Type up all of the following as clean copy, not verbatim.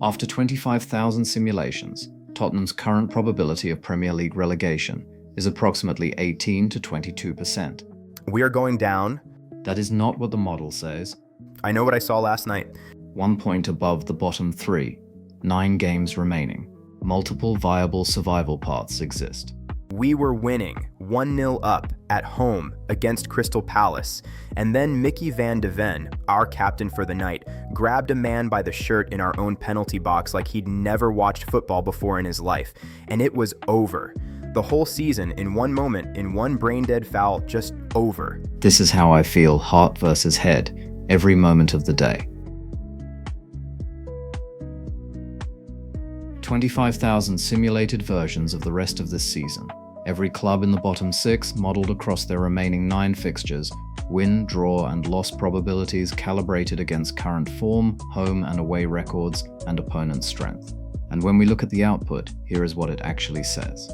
After 25,000 simulations, Tottenham's current probability of Premier League relegation is approximately 18 to 22%. We are going down. That is not what the model says. I know what I saw last night. 1 point above the bottom three, 9 games remaining. Multiple viable survival paths exist. We were winning 1-0 up at home against Crystal Palace, and then Mickey van de Ven, our captain for the night, grabbed a man by the shirt in our own penalty box like he'd never watched football before in his life, and it was over. The whole season, in one moment, in one brain-dead foul, just over. This is how I feel heart versus head every moment of the day. 25,000 simulated versions of the rest of this season. Every club in the bottom 6 modeled across their remaining 9 fixtures, win, draw, and loss probabilities calibrated against current form, home and away records, and opponent strength. And when we look at the output, here is what it actually says.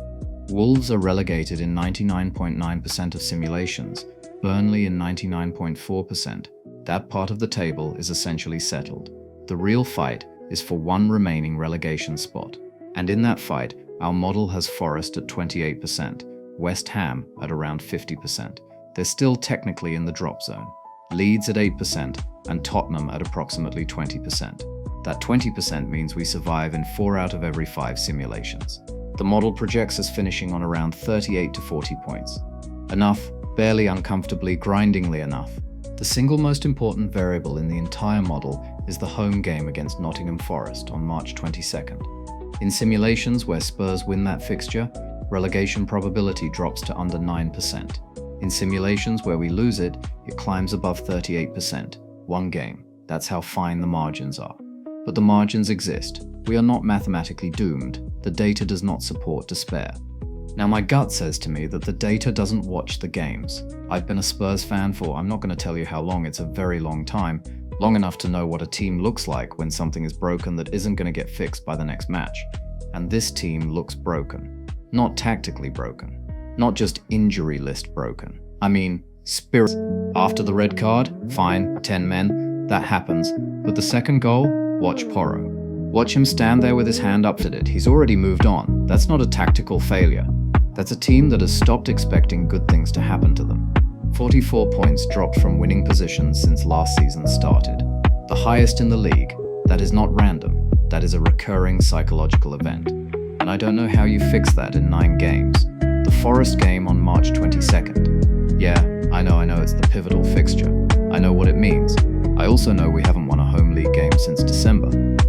Wolves are relegated in 99.9% of simulations, Burnley in 99.4%. That part of the table is essentially settled. The real fight is for one remaining relegation spot. And in that fight, our model has Forest at 28%, West Ham at around 50%. They're still technically in the drop zone. Leeds at 8% and Tottenham at approximately 20%. That 20% means we survive in 4 out of every 5 simulations. The model projects us finishing on around 38 to 40 points. Enough, barely uncomfortably, grindingly enough. The single most important variable in the entire model is the home game against Nottingham Forest on March 22nd. In simulations where Spurs win that fixture, relegation probability drops to under 9%. In simulations where we lose it, it climbs above 38%. One game. That's how fine the margins are. But the margins exist. We are not mathematically doomed. The data does not support despair. Now my gut says to me that the data doesn't watch the games. I've been a Spurs fan for, I'm not going to tell you how long, it's a very long time. Long enough to know what a team looks like when something is broken that isn't going to get fixed by the next match. And this team looks broken. Not tactically broken. Not just injury list broken. I mean, spirit. After the red card, fine, 10 men, that happens. But the second goal, watch Porro. Watch him stand there with his hand up to it. He's already moved on. That's not a tactical failure. That's a team that has stopped expecting good things to happen to them. 44 points dropped from winning positions since last season started. The highest in the league. That is not random. That is a recurring psychological event. And I don't know how you fix that in 9 games. The Forest game on March 22nd. Yeah, I know it's the pivotal fixture. I know what it means. I also know we haven't won a home league game since December.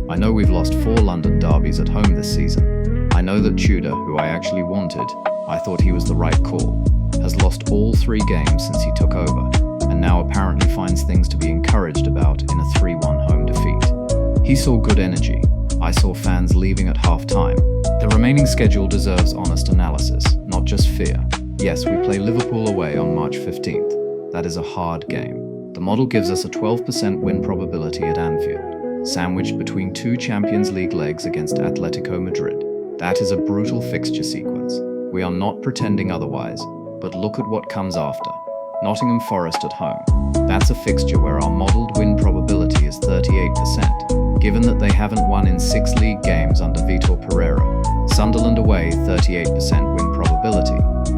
I know we've lost 4 London derbies at home this season. I know that Tudor, who I actually wanted, I thought he was the right call, has lost all 3 games since he took over, and now apparently finds things to be encouraged about in a 3-1 home defeat. He saw good energy. I saw fans leaving at half-time. The remaining schedule deserves honest analysis, not just fear. Yes, we play Liverpool away on March 15th. That is a hard game. The model gives us a 12% win probability at Anfield, sandwiched between 2 Champions League legs against Atletico Madrid. That is a brutal fixture sequence. We are not pretending otherwise, but look at what comes after. Nottingham Forest at home. That's a fixture where our modeled win probability is 38%, given that they haven't won in 6 league games under Vitor Pereira. Sunderland away, 38% win probability.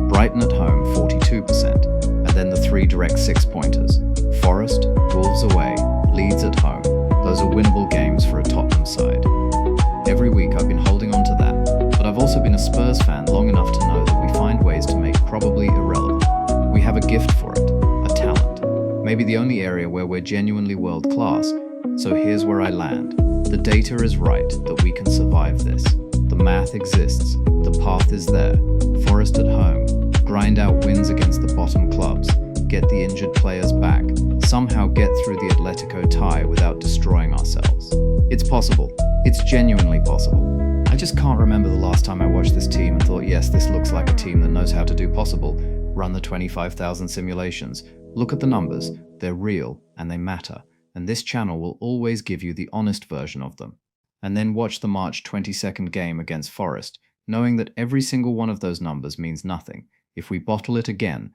Brighton at home, 42%. And then the 3 direct 6-pointers. Forest, Wolves away, Leeds at home. Those are winnable games for a Tottenham side. Every week I've been holding on to that, but I've also been a Spurs fan long enough to know that we find ways to make probably irrelevant. We have a gift for it, a talent. Maybe the only area where we're genuinely world class. So here's where I land. The data is right that we can survive this. The math exists. The path is there. Forest at home. Grind out wins against the bottom clubs. Get the injured players back. Somehow get through the Atletico tie without destroying ourselves. It's possible. It's genuinely possible. I just can't remember the last time I watched this team and thought, yes, this looks like a team that knows how to do possible. Run the 25,000 simulations. Look at the numbers. They're real and they matter. And this channel will always give you the honest version of them. And then watch the March 22nd game against Forest, knowing that every single one of those numbers means nothing. If we bottle it again,